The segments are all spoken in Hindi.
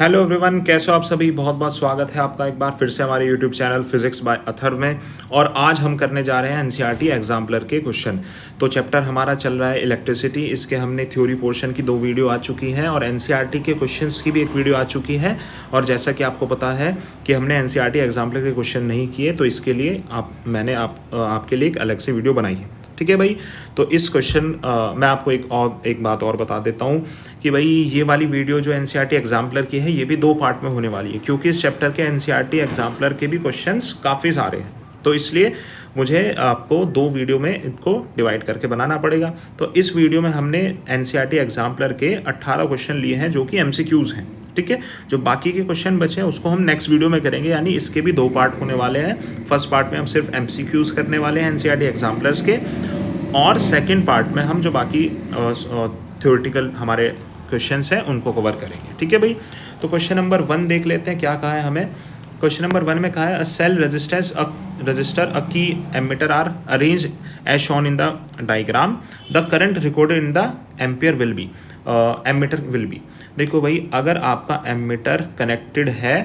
हेलो एवरीवन, कैसे हो आप सभी। बहुत बहुत स्वागत है आपका एक बार फिर से हमारे YouTube channel physics bye Atharva में। और आज हम करने जा रहे हैं एनसीईआरटी एग्जाम्पलर के क्वेश्चन। तो चैप्टर हमारा चल रहा है इलेक्ट्रिसिटी। इसके हमने थ्योरी पोर्शन की 2 वीडियो आ चुकी हैं और एनसीईआरटी के क्वेश्चंस की भी एक वीडियो आ चुकी है। और जैसा कि आपको पता है कि हमने एनसीईआरटी एग्जाम्पलर के क्वेश्चन नहीं किए, तो इसके लिए मैंने आपके लिए एक अलग से वीडियो बनाई है। ठीक है भाई। तो इस क्वेश्चन मैं आपको एक बात और बता देता हूँ कि भाई ये वाली वीडियो जो एनसीईआरटी एग्जाम्पलर की है ये भी 2 पार्ट में होने वाली है, क्योंकि इस चैप्टर के एनसीईआरटी एग्जाम्पलर के भी क्वेश्चंस काफ़ी सारे हैं। तो इसलिए मुझे आपको 2 वीडियो में इनको डिवाइड करके बनाना पड़ेगा। तो इस वीडियो में हमने एनसीईआरटी एग्जाम्पलर के 18 क्वेश्चन लिए हैं जो कि एमसीक्यूज़ हैं। ठीक है। जो बाकी के क्वेश्चन बचे हैं उसको हम नेक्स्ट वीडियो में करेंगे, यानी इसके भी 2 पार्ट होने वाले हैं। फर्स्ट पार्ट में हम सिर्फ एमसीक्यूज़ करने वाले हैं एनसीईआरटी एग्जाम्पलर्स के, और सेकंड पार्ट में हम जो बाकी थ्योरेटिकल हमारे क्वेश्चंस हैं उनको कवर करेंगे। ठीक है भाई। तो क्वेश्चन नंबर 1 देख लेते हैं क्या कहा है हमें। क्वेश्चन नंबर 1 में कहा है अ cell resistor a key ammeter are arrange as shown in the diagram, the current recorded in the ampere will be ammeter will be. देखो भाई, अगर आपका एमीटर कनेक्टेड है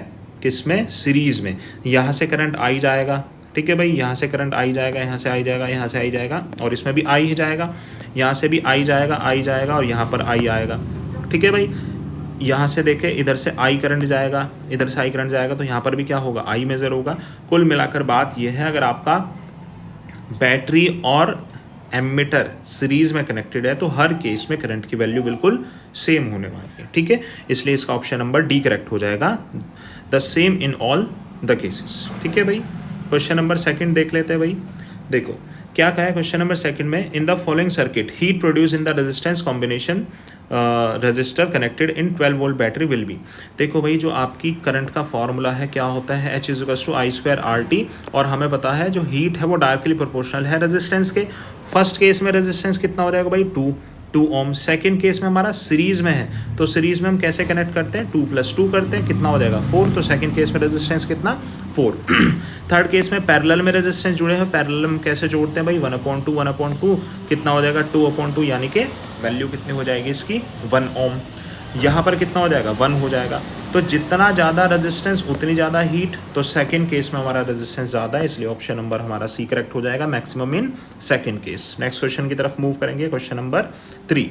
किसमें, सीरीज में, यहाँ से करंट आई जाएगा। ठीक है भाई, यहाँ से करंट आई जाएगा, यहाँ से आई जाएगा, यहाँ से आई जाएगा, और इसमें भी आई ही जाएगा। यहाँ से भी आई जाएगा और यहाँ पर आई आएगा। ठीक है भाई। यहाँ से देखें, इधर से आई करंट जाएगा, इधर से आई करंट जाएगा, तो यहाँ पर भी क्या होगा, आई मेजर होगा। कुल मिलाकर बात यह है, अगर आपका बैटरी और एमीटर सीरीज में कनेक्टेड है तो हर केस में करंट की वैल्यू बिल्कुल सेम होने वाली है। ठीक है। इसलिए इसका ऑप्शन नंबर डी करेक्ट हो जाएगा, the same in all the cases. ठीक है भाई। क्वेश्चन नंबर 2 देख लेते हैं भाई। देखो क्या कहा है क्वेश्चन नंबर 2 में, in the following circuit heat produce in the resistance combination register connected in 12 volt battery will be. देखो भाई, जो आपकी करंट का फॉर्मूला है क्या होता है, H=I²RT, और हमें पता है जो हीट है वो डायरेक्टली प्रोपोर्शनल है रेजिस्टेंस के। फर्स्ट केस में रेजिस्टेंस कितना हो जाएगा भाई, 2 ओम। सेकेंड केस में हमारा सीरीज में है, तो सीरीज में हम कैसे कनेक्ट करते हैं, 2 + 2 करते हैं, कितना हो जाएगा 4। तो सेकेंड केस में रेजिस्टेंस कितना, 4। थर्ड केस में पैरेलल में रेजिस्टेंस जुड़े हैं, पैरेलल में कैसे जोड़ते हैं भाई, 1/2 कितना हो जाएगा, 2/2, यानी कि वैल्यू कितनी हो जाएगी इसकी, 1 ओम। यहाँ पर कितना हो जाएगा, 1 हो जाएगा। तो जितना ज़्यादा रेजिस्टेंस उतनी ज़्यादा हीट, तो सेकंड केस में हमारा रेजिस्टेंस ज़्यादा है, इसलिए ऑप्शन नंबर हमारा सी करेक्ट हो जाएगा, maximum in second case. Next question की तरफ मूव करेंगे। क्वेश्चन नंबर 3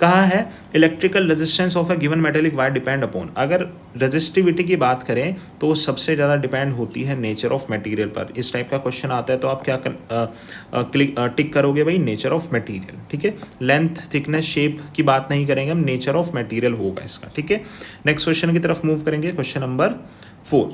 कहा है electrical resistance of a given metallic wire depend upon. अगर रेजिस्टिविटी की बात करें तो सबसे ज़्यादा डिपेंड होती है नेचर ऑफ मटेरियल पर। इस टाइप का क्वेश्चन आता है तो आप क्या टिक करोगे भाई, नेचर ऑफ मटेरियल। ठीक है। लेंथ, थिकनेस, शेप की बात नहीं करेंगे हम, नेचर ऑफ मटेरियल होगा इसका। ठीक है। नेक्स्ट क्वेश्चन की तरफ मूव करेंगे। Question number 4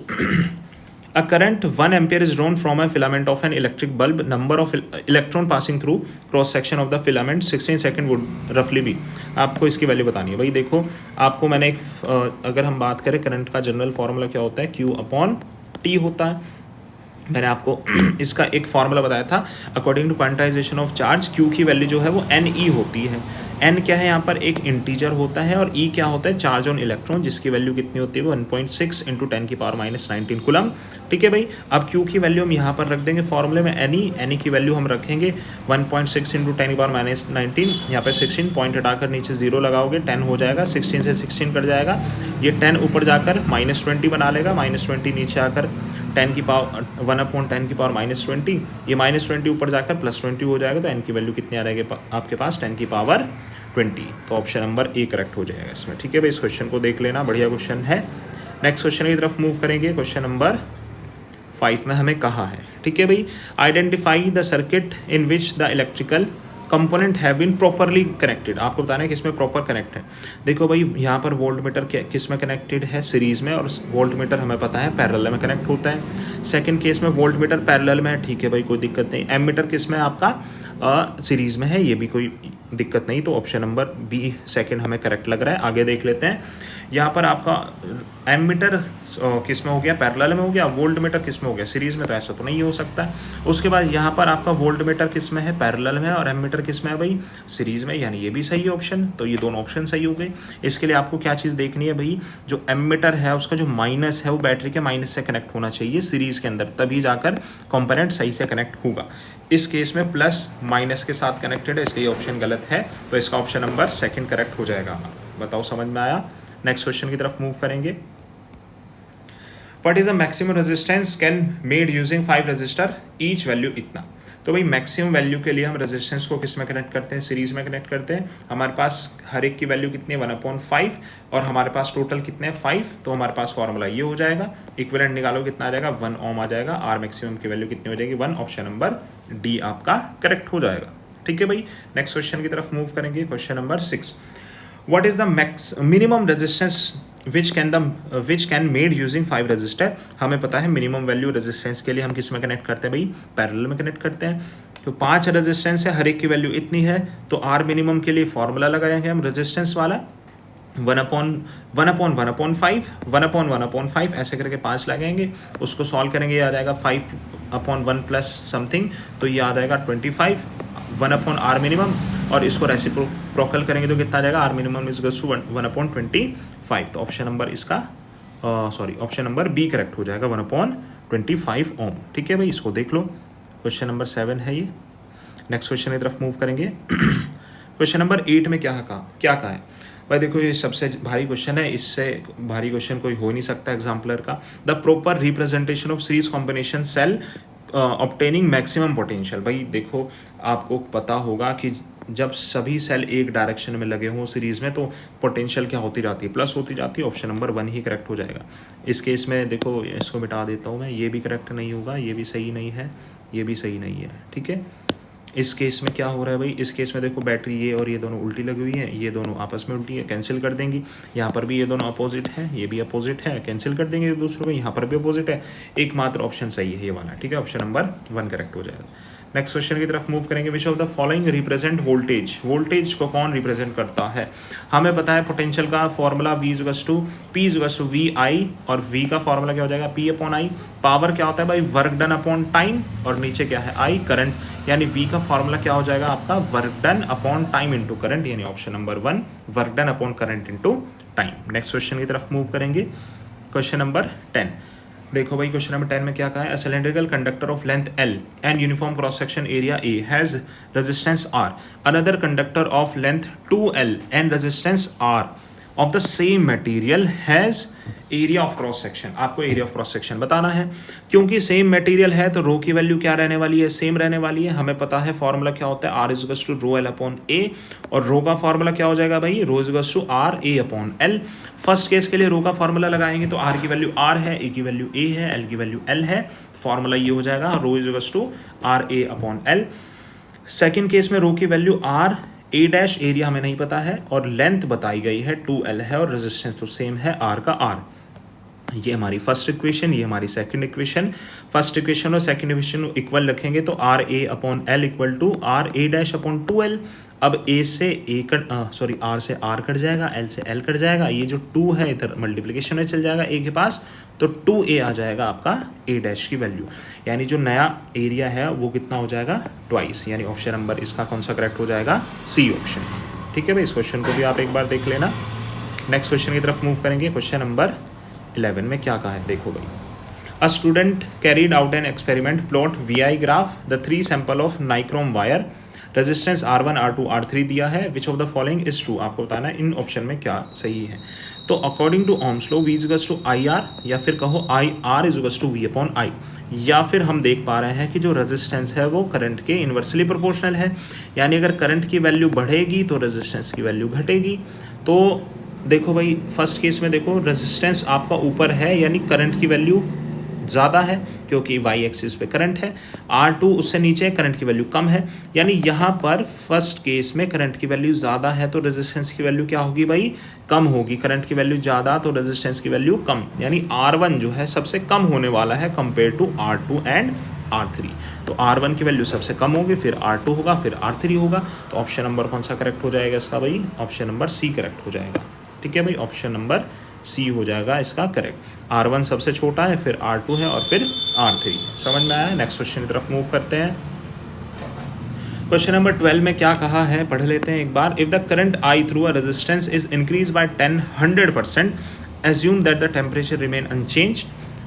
A current 1 ampere is drawn from a filament of an electric bulb. Number of electron passing through cross section of the filament 16 second would roughly be. आपको इसकी वैल्यू बतानी है भाई। देखो, आपको मैंने अगर हम बात करें करंट का जनरल फार्मूला क्या होता है, Q/T होता है। मैंने आपको इसका एक फार्मूला बताया था, according to quantization of charge Q की वैल्यू जो है वो NE होती है। N क्या है, यहाँ पर एक इंटीजर होता है, और E क्या होता है, चार्ज ऑन इलेक्ट्रॉन, जिसकी वैल्यू कितनी होती है वो 1.6 × 10⁻⁻19 कूलम। ठीक है भाई। अब Q की वैल्यू हम यहाँ पर रख देंगे फॉर्मूले में, NE की वैल्यू हम रखेंगे 1.6 × 10⁻⁻19। यहाँ पर 16 पॉइंट हटाकर नीचे 0 लगाओगे, 10 हो जाएगा, 16 से 16 कट जाएगा, ये 10 ऊपर जाकर -20 बना लेगा, -20 नीचे आकर 1/10 की पावर -20, ये -20 ऊपर जाकर +20 हो जाएगा, तो n की वैल्यू कितनी आ जाएगी आपके पास, 10 की पावर 20। तो ऑप्शन नंबर ए करेक्ट हो जाएगा इसमें। ठीक है भाई। इस क्वेश्चन को देख लेना, बढ़िया क्वेश्चन है। नेक्स्ट क्वेश्चन की तरफ मूव करेंगे। क्वेश्चन नंबर 5 में हमें कहा है, ठीक है भाई, identify the circuit in which the electrical component have been properly connected. आपको बताना है कि इसमें प्रॉपर कनेक्ट है। देखो भाई, यहाँ पर वोल्ट मीटर किस में कनेक्टेड है, सीरीज में, और वोल्ट मीटर हमें पता है पैरेलल में कनेक्ट होता है। सेकंड केस में वोल्ट मीटर पैरेलल में है, ठीक है भाई, कोई दिक्कत नहीं। एमीटर किस में आपका सीरीज में है, ये भी कोई दिक्कत नहीं। तो ऑप्शन नंबर बी सेकंड हमें करेक्ट लग रहा है। आगे देख लेते हैं। यहाँ पर आपका एमीटर किस में हो गया, पैरेलल में हो गया, वोल्ट मीटर किस में हो गया, सीरीज में, तो ऐसा तो नहीं हो सकता। उसके बाद यहाँ पर आपका वोल्ट मीटर किस में है, पैरेलल में, और एमीटर किस में है भाई, सीरीज में, यानी ये भी सही है ऑप्शन। तो ये दोनों ऑप्शन सही हो गए। इसके लिए आपको क्या चीज़ देखनी है भाई, जो एमीटर है उसका जो माइनस है वो बैटरी के माइनस से कनेक्ट होना चाहिए सीरीज के अंदर, तभी जाकर कंपोनेंट सही से कनेक्ट होगा। इस केस में प्लस माइनस के साथ कनेक्टेड है, इसलिए ऑप्शन गलत है। तो इसका ऑप्शन नंबर 2 करेक्ट हो जाएगा। बताओ समझ में आया। नेक्स्ट क्वेश्चन की तरफ मूव करेंगे। What is the maximum resistance can made using 5 register, each value इतना। तो भाई मैक्सिमम वैल्यू के लिए हम रेजिस्टेंस को किस में कनेक्ट करते हैं, सीरीज में कनेक्ट करते हैं। हमारे पास हर एक की वैल्यू कितनी है 1/5 और हमारे पास टोटल कितने हैं 5, तो हमारे पास फॉर्मूला ये हो जाएगा। इक्विवेलेंट निकालो कितना आ जाएगा 1 ओम आ जाएगा। आर मैक्सिमम की वैल्यू कितनी हो जाएगी 1, ऑप्शन नंबर डी आपका करेक्ट हो जाएगा। ठीक है भाई, नेक्स्ट क्वेश्चन की तरफ मूव करेंगे। Question number 6, what is the minimum resistance which can made using 5 register. हमें पता है मिनिमम वैल्यू रेजिस्टेंस के लिए हम किस में कनेक्ट करते हैं भाई, पैरेलल में कनेक्ट करते हैं। तो 5 रेजिस्टेंस है, हर एक की वैल्यू इतनी है, तो आर मिनिमम के लिए फॉर्मूला लगाएंगे हम रेजिस्टेंस वाला 1/1/5 ऐसे करके 5 लगाएंगे, उसको सॉल्व करेंगे, ये आ जाएगा 5/1 प्लस समथिंग, तो ये आ जाएगा 25 1/r मिनिमम, और इसको रेसिप्रोकल करेंगे तो कितना आ जाएगा R minimum is equals to 1/25। तो ऑप्शन नंबर इसका ऑप्शन नंबर बी करेक्ट हो जाएगा 1/25 ओम। ठीक है भाई, इसको देख लो। क्वेश्चन नंबर 7 है ये। नेक्स्ट क्वेश्चन की तरफ मूव करेंगे। क्वेश्चन नंबर 8 में क्या कहा है भाई, देखो ये सबसे भारी क्वेश्चन है, इससे भारी क्वेश्चन कोई हो नहीं सकता एग्जाम्पलर का। The proper representation of series combination cell obtaining maximum potential. भाई देखो आपको पता होगा कि जब सभी सेल एक डायरेक्शन में लगे हों सीरीज में तो पोटेंशियल क्या होती जाती है, प्लस होती जाती है। ऑप्शन नंबर 1 ही करेक्ट हो जाएगा। इस केस में देखो इसको मिटा देता हूँ मैं, ये भी करेक्ट नहीं होगा, ये भी सही नहीं है, ये भी सही नहीं है। ठीक है, इस केस में क्या हो रहा है भाई, इस केस में देखो बैटरी ये और ये दोनों उल्टी लगी हुई है, ये दोनों आपस में उल्टी है, कैंसिल कर देंगी। यहाँ पर भी ये दोनों अपोजिट है, ये भी अपोजिट है, कैंसिल कर देंगे दूसरों को, यहाँ पर भी अपोजिट है। एकमात्र ऑप्शन सही है ये वाला। ठीक है, ऑप्शन नंबर 1 करेक्ट हो जाएगा। नेक्स्ट क्वेश्चन की तरफ मूव करेंगे। Which of the following represent voltage. Voltage को कौन रिप्रेजेंट करता है, हमें पता है पोटेंशियल का formula V equals to P equals to VI, और V का फॉर्मूला क्या हो जाएगा P/I। पावर क्या होता है भाई, वर्क डन अपॉन टाइम, और नीचे क्या है I करंट, यानी V का फॉर्मूला क्या हो जाएगा आपका work done upon time into current, यानी option number 1 work done upon current into time. Next question की तरफ मूव करेंगे। क्वेश्चन नंबर 10, देखो भाई क्वेश्चन नंबर 10 में क्या कहा है। A cylindrical conductor of length L and uniform cross section area A has resistance R, another conductor of length 2L and resistance R of the same material has area of cross section. आपको एरिया ऑफ क्रॉस सेक्शन बताना है, क्योंकि सेम मटेरियल है तो रो की वैल्यू क्या रहने वाली है, सेम रहने वाली है। हमें पता है फॉर्मूला क्या होता है, R equals to rho L upon A, और रो का फॉर्मूला क्या हो जाएगा भाई, rho equals to R A upon L। First case के लिए रो का फॉर्मूला लगाएंगे तो R की वैल्यू R है, A की वैल्यू A है, L की वैल्यू L है, फॉर्मूला ये हो जाएगा rho equals to R A upon L। Second case में रो की value R A dash, area हमें नहीं पता है, और लेंथ बताई गई है 2L है, और रेजिस्टेंस तो सेम है R का R। ये हमारी फर्स्ट इक्वेशन, ये हमारी सेकंड इक्वेशन। फर्स्ट इक्वेशन और सेकंड इक्वेशन इक्वल रखेंगे तो R A upon L equal to R A dash upon 2L। अब A से A R से R कट जाएगा, L से L कट जाएगा, ये जो 2 है इधर मल्टीप्लिकेशन में चल जाएगा A के पास, तो 2A आ जाएगा आपका A डैश की वैल्यू, यानी जो नया एरिया है वो कितना हो जाएगा ट्वाइस, यानी ऑप्शन नंबर इसका कौन सा करेक्ट हो जाएगा, C ऑप्शन। ठीक है भाई, इस क्वेश्चन को भी आप एक बार देख लेना। नेक्स्ट क्वेश्चन की तरफ मूव करेंगे। क्वेश्चन नंबर 11 में क्या कहा है, देखो भाई। A student carried out an experiment, plot VI graph the 3 sample of nichrome wire, resistance R1 R2 R3 दिया है। Which of the following is true, आपको बताना है इन ऑप्शन में क्या सही है। तो according to Ohm's law V equals to IR, या फिर कहो IR is equals to V upon I, या फिर हम देख पा रहे हैं कि जो रेजिस्टेंस है वो करंट के इन्वर्सली प्रोपोर्शनल है, यानी अगर करंट की वैल्यू बढ़ेगी तो रेजिस्टेंस की वैल्यू घटेगी। तो देखो भाई फर्स्ट केस में देखो रेजिस्टेंस आपका ऊपर है, यानी करंट की वैल्यू ज़्यादा है क्योंकि Y एक्सिस पे करंट है, R2 उससे नीचे करंट की वैल्यू कम है, यानी यहाँ पर फर्स्ट केस में करंट की वैल्यू ज़्यादा है तो रेजिस्टेंस की वैल्यू क्या होगी भाई, कम होगी। करंट की वैल्यू ज़्यादा तो रेजिस्टेंस की वैल्यू कम, यानी R1 जो है सबसे कम होने वाला है compare to R2 and R3। तो R1 की वैल्यू सबसे कम होगी, फिर R2 होगा, फिर R3 होगा। तो ऑप्शन नंबर कौन सा करेक्ट हो जाएगा इसका भाई, ऑप्शन नंबर C करेक्ट हो जाएगा। ठीक है भाई, ऑप्शन नंबर C हो जाएगा इसका करेक्ट। R1 सबसे छोटा है, फिर R2 है, और फिर R3। समझ में आया। नेक्स्ट क्वेश्चन की तरफ मूव करते हैं। क्वेश्चन नंबर 12 में क्या कहा है पढ़ लेते हैं एक बार। If the current I through a resistance is increase by 100%, assume that the temperature remain unchanged,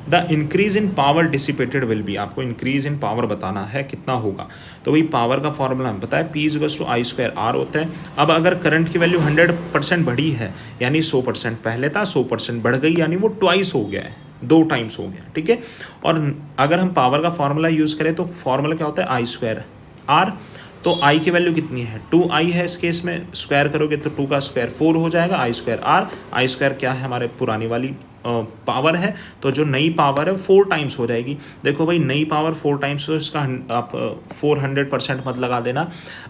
the increase in power dissipated will be, आपको इंक्रीज इन पावर बताना है कितना होगा। तो भाई पावर का फॉर्मूला हमें पता है P इक्वल्स टू I²R होता है। अब अगर करंट की वैल्यू 100% बढ़ी है, यानी 100% पहले था 100% बढ़ गई, यानी वो ट्वाइस हो गया है, 2 टाइम्स हो गया, ठीक है। और अगर हम पावर का फॉर्मूला यूज़ करें तो फॉर्मूला क्या होता है I²R। तो I की वैल्यू कितनी है 2I है, इस केस में स्क्वायर करोगे तो 2 का स्क्वायर 4 हो जाएगा, I²R। I² क्या है हमारे पुरानी वाली पावर है, तो जो नई पावर है 4 टाइम्स हो जाएगी। देखो भाई नई पावर 4 टाइम्स, तो इसका आप 400% मत लगा देना।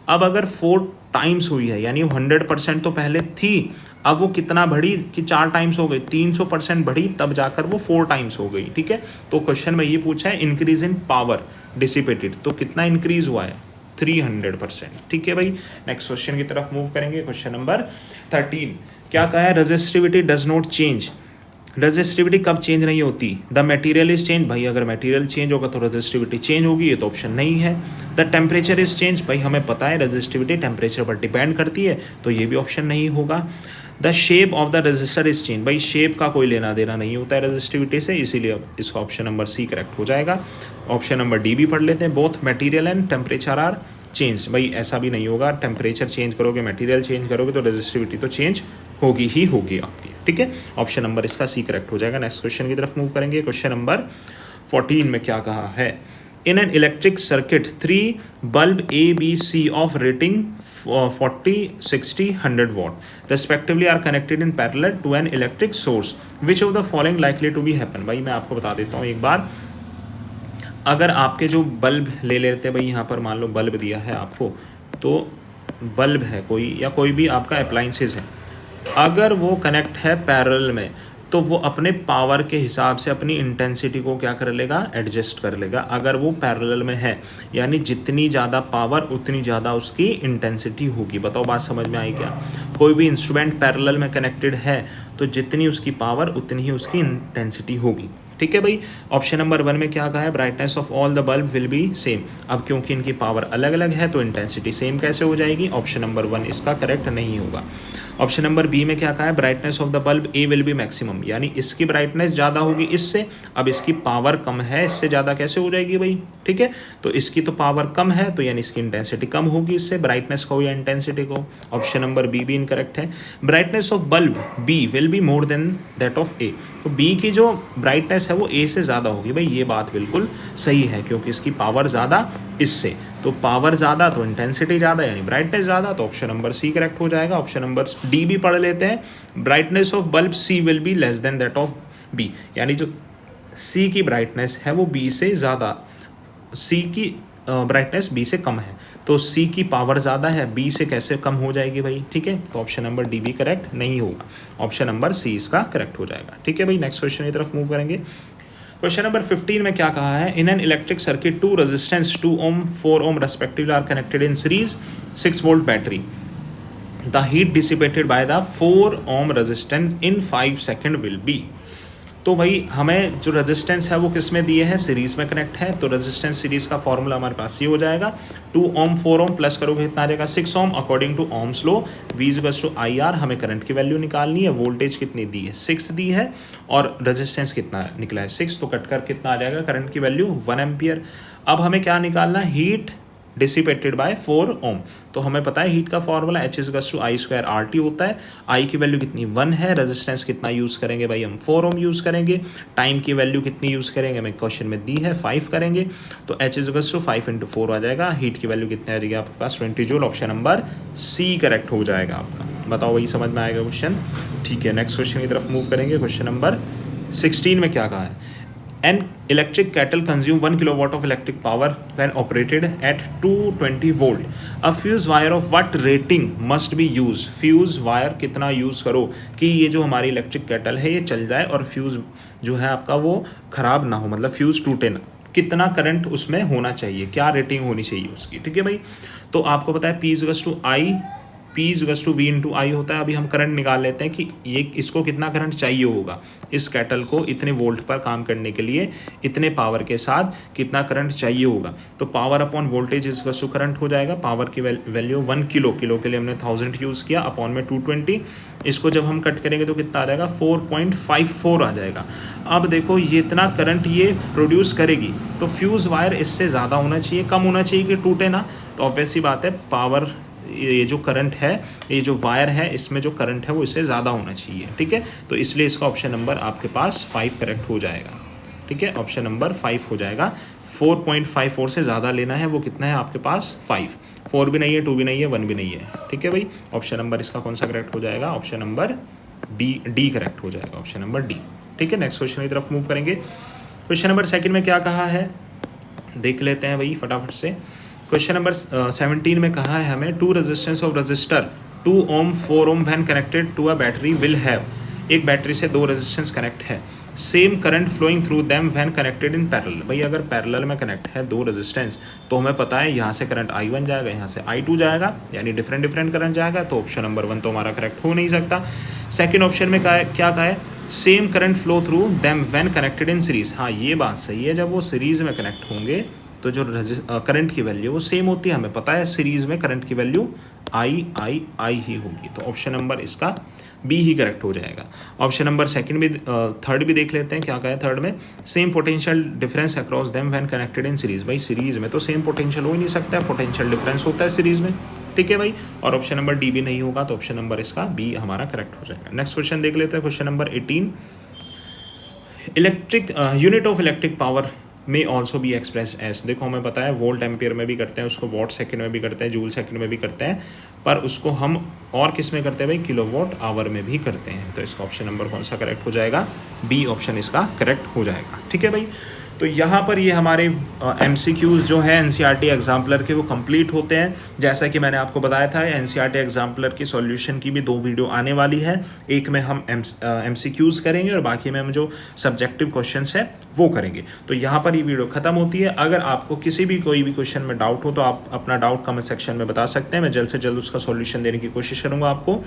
अब अगर 4 टाइम्स हुई है, यानी 100% तो पहले थी, अब वो कितना बढ़ी कि 4 टाइम्स हो गई, 300% बढ़ी, तब जाकर वो 4 टाइम्स हो गई, ठीक है। तो क्वेश्चन में ये पूछा है इंक्रीज इन पावर डिसिपेटेड, तो कितना इंक्रीज हुआ है 300%, ठीक है भाई। नेक्स्ट क्वेश्चन की तरफ मूव करेंगे। क्वेश्चन नंबर 13 क्या कहा है, resistivity does not change. Resistivity कब चेंज नहीं होती, द मटेरियल इज चेंज, भाई अगर मटेरियल चेंज होगा तो रेजिस्टिविटी चेंज होगी, ये तो ऑप्शन नहीं है। द टेम्परेचर इज चेंज, भाई हमें पता है रेजिस्टिविटी टेम्परेचर पर डिपेंड करती है, तो ये भी ऑप्शन नहीं होगा। The shape of the register is change, भाई शेप का कोई लेना देना नहीं होता है रेजिस्टिविटी से, इसीलिए इसका ऑप्शन नंबर सी करेक्ट हो जाएगा। ऑप्शन नंबर डी भी पढ़ लेते हैं, both material and temperature are change, भाई ऐसा भी नहीं होगा, टेम्परेचर चेंज करोगे मटेरियल चेंज करोगे तो रेजिस्टिविटी तो चेंज होगी ही होगी आपकी, ठीक है। ऑप्शन नंबर इसका सी करेक्ट हो जाएगा। नेक्स्ट क्वेश्चन की तरफ मूव करेंगे। क्वेश्चन नंबर 14 में क्या कहा है, in an electric circuit 3 bulb A, B, C of rating 40, 60, 100 watt respectively are connected in parallel to an electric source, which of the following likely to be happen। भाई मैं आपको बता देता हूँ एक बार, अगर आपके जो बल्ब ले लेते हैं भाई, यहाँ पर मान लो बल्ब दिया है आपको, तो बल्ब है कोई या कोई भी आपका अप्लाइंसेस है, अगर वो कनेक्ट है पैरेलल में, तो वो अपने पावर के हिसाब से अपनी इंटेंसिटी को क्या कर लेगा, एडजस्ट कर लेगा। अगर वो पैरेलल में है, यानी जितनी ज़्यादा पावर उतनी ज़्यादा उसकी इंटेंसिटी होगी। बताओ बात समझ में आई क्या। कोई भी इंस्ट्रूमेंट पैरेलल में कनेक्टेड है तो जितनी उसकी पावर उतनी ही उसकी इंटेंसिटी होगी, ठीक है भाई। ऑप्शन नंबर 1 में क्या कहा है, brightness of all the bulb will be same. अब क्योंकि इनकी पावर अलग अलग है तो इंटेंसिटी सेम कैसे हो जाएगी, ऑप्शन नंबर 1 इसका करेक्ट नहीं होगा। ऑप्शन नंबर बी में क्या कहा है, brightness of the bulb A will be maximum, यानी इसकी ब्राइटनेस ज़्यादा होगी इससे, अब इसकी पावर कम है, इससे ज़्यादा कैसे हो जाएगी भाई, ठीक है। तो इसकी तो पावर कम है, तो यानी इसकी इंटेंसिटी कम होगी इससे, ब्राइटनेस को या इंटेंसिटी को। ऑप्शन नंबर बी भी इनकरेक्ट है। Brightness of bulb B will be more than that of A, तो बी की जो ब्राइटनेस है वो ए से ज़्यादा होगी, भाई ये बात बिल्कुल सही है, क्योंकि इसकी पावर ज़्यादा इससे, तो पावर ज़्यादा तो इंटेंसिटी ज़्यादा, यानी ब्राइटनेस ज़्यादा, तो ऑप्शन नंबर सी करेक्ट हो जाएगा। ऑप्शन नंबर डी भी पढ़ लेते हैं, brightness of bulb C will be less than that of B, यानी जो सी की ब्राइटनेस है वो बी से ज़्यादा, सी की ब्राइटनेस बी से कम है, तो सी की पावर ज़्यादा है, बी से कैसे कम हो जाएगी भाई, ठीक है। तो ऑप्शन नंबर डी भी करेक्ट नहीं होगा, ऑप्शन नंबर सी इसका करेक्ट हो जाएगा, ठीक है भाई। नेक्स्ट क्वेश्चन की तरफ मूव करेंगे। क्वेश्चन नंबर 15 में क्या कहा है, in an electric circuit 2 resistance 2 ohm 4 ohm respectively are connected in series 6 volt battery, the heat dissipated by the 4 ohm resistance in 5 second will be। तो भाई हमें जो रेजिस्टेंस है वो किस में दिए हैं, सीरीज़ में कनेक्ट है, तो रेजिस्टेंस सीरीज़ का फॉर्मूला हमारे पास ये हो जाएगा, 2 ohm 4 ohm प्लस करोगे कितना आ जाएगा 6 ohm, according to ohms law V equals to IR। हमें करंट की वैल्यू निकालनी है, वोल्टेज कितनी दी है 6 दी है, और रेजिस्टेंस कितना निकला है 6, तो कट कर कितना आ जाएगा करंट की वैल्यू 1 एम्पियर। अब हमें क्या निकालना है, हीट डिसिपेटेड बाय 4 ohm, तो हमें पता है हीट का formula H equals to I²RT होता है। I की वैल्यू कितनी 1 है, रेजिस्टेंस कितना यूज़ करेंगे भाई हम 4 ohm यूज़ करेंगे, टाइम की वैल्यू कितनी यूज़ करेंगे हमें क्वेश्चन में दी है 5 करेंगे, तो H इक्वल्स टू 5 × 4 आ जाएगा। हीट की वैल्यू कितनी आ जाएगी आपके पास 20 joule, option number C correct हो जाएगा आपका। बताओ वही समझ में आएगा क्वेश्चन, ठीक है। नेक्स्ट क्वेश्चन की तरफ मूव करेंगे। क्वेश्चन नंबर 16 में क्या कहा है, An electric kettle consume 1 kilowatt of electric power when operated at 220 volt. A fuse wire of what rating must be used? Fuse wire कितना यूज़ करो कि ये जो हमारी इलेक्ट्रिक केटल है ये चल जाए और फ्यूज़ जो है आपका वो ख़राब ना हो, मतलब फ्यूज़ टूटे ना, कितना करंट उसमें होना चाहिए, क्या रेटिंग होनी चाहिए उसकी, ठीक है भाई। तो आपको पता है P equals to I P equals to V into I होता है। अभी हम करंट निकाल लेते हैं कि ये इसको कितना करंट चाहिए होगा, इस कैटल को इतने वोल्ट पर काम करने के लिए इतने पावर के साथ कितना करंट चाहिए होगा। तो power upon voltage equals to current हो जाएगा। पावर की वैल्यू 1 किलो, किलो के लिए हमने 1000 यूज़ किया, अपॉन में 220। इसको जब हम कट करेंगे तो कितना आ जाएगा, 4.54 आ जाएगा। अब देखो ये इतना करंट ये प्रोड्यूस करेगी, तो फ्यूज़ वायर इससे ज़्यादा होना चाहिए, कम होना चाहिए कि टूटे ना। तो ऑब्वियस सी बात है, पावर ये जो करंट है, ये जो वायर है, इसमें जो करंट है वो इससे ज़्यादा होना चाहिए। ठीक है, तो इसलिए इसका ऑप्शन नंबर आपके पास 5 करेक्ट हो जाएगा। ठीक है, ऑप्शन नंबर 5 हो जाएगा। 4.54 से ज़्यादा लेना है, वो कितना है आपके पास 5। 4 भी नहीं है, 2 भी नहीं है, 1 भी नहीं है। ठीक है भाई, ऑप्शन नंबर इसका कौन सा करेक्ट हो जाएगा, ऑप्शन नंबर डी करेक्ट हो जाएगा, ऑप्शन नंबर डी। ठीक है, नेक्स्ट क्वेश्चन की तरफ मूव करेंगे। क्वेश्चन नंबर 2 में क्या कहा है देख लेते हैं भाई फटाफट से। क्वेश्चन नंबर 17 में कहा है हमें, two resistance of resistor 2 ohm 4 ohm when connected to a battery will have. एक बैटरी से 2 रेजिस्टेंस कनेक्ट है, same current flowing through them when connected in parallel. भाई अगर पैरेलल में कनेक्ट है 2 रेजिस्टेंस, तो हमें पता है यहाँ से करंट I1 जाएगा, यहाँ से I2 जाएगा, यानी डिफरेंट करंट जाएगा। तो ऑप्शन नंबर 1 तो हमारा करेक्ट हो नहीं सकता। सेकेंड ऑप्शन में क्या कहा है, same current flow through them when connected in series. हाँ ये बात सही है, जब वो सीरीज में कनेक्ट होंगे तो जो करंट की वैल्यू वो सेम होती है। हमें पता है सीरीज में करंट की वैल्यू I ही होगी। तो ऑप्शन नंबर इसका बी ही करेक्ट हो जाएगा। ऑप्शन नंबर थर्ड भी देख लेते हैं क्या कहा है थर्ड में, same potential difference across them when connected in series. भाई सीरीज में तो सेम पोटेंशियल हो ही नहीं सकता है, पोटेंशियल डिफरेंस होता है सीरीज में। ठीक है भाई, और ऑप्शन नंबर डी भी नहीं होगा, तो ऑप्शन नंबर इसका बी हमारा करेक्ट हो जाएगा। नेक्स्ट क्वेश्चन देख लेते हैं, question number 18। Electric unit of electric power में ऑल्सो बी एक्सप्रेस एस। देखो हमें पता है वोल्ट एम्पियर में भी करते हैं उसको, वॉट सेकंड में भी करते हैं, जूल सेकंड में भी करते हैं, पर उसको हम और किस में करते हैं भाई, किलोवाट आवर में भी करते हैं। तो इसका ऑप्शन नंबर कौन सा करेक्ट हो जाएगा, बी ऑप्शन इसका करेक्ट हो जाएगा। ठीक है भाई, तो यहाँ पर ये हमारे MCQs जो है NCERT एग्जाम्पलर के वो कंप्लीट होते हैं। जैसा कि मैंने आपको बताया था NCERT एग्जाम्पलर की सॉल्यूशन की भी 2 वीडियो आने वाली है। एक में हम MCQs करेंगे और बाकी में हम जो सब्जेक्टिव क्वेश्चंस है वो करेंगे। तो यहाँ पर ये वीडियो खत्म होती है। अगर आपको किसी भी कोई भी क्वेश्चन में डाउट हो तो आप अपना डाउट कमेंट सेक्शन में बता सकते हैं, मैं जल्द से जल्द उसका सॉल्यूशन देने की कोशिश करूँगा आपको।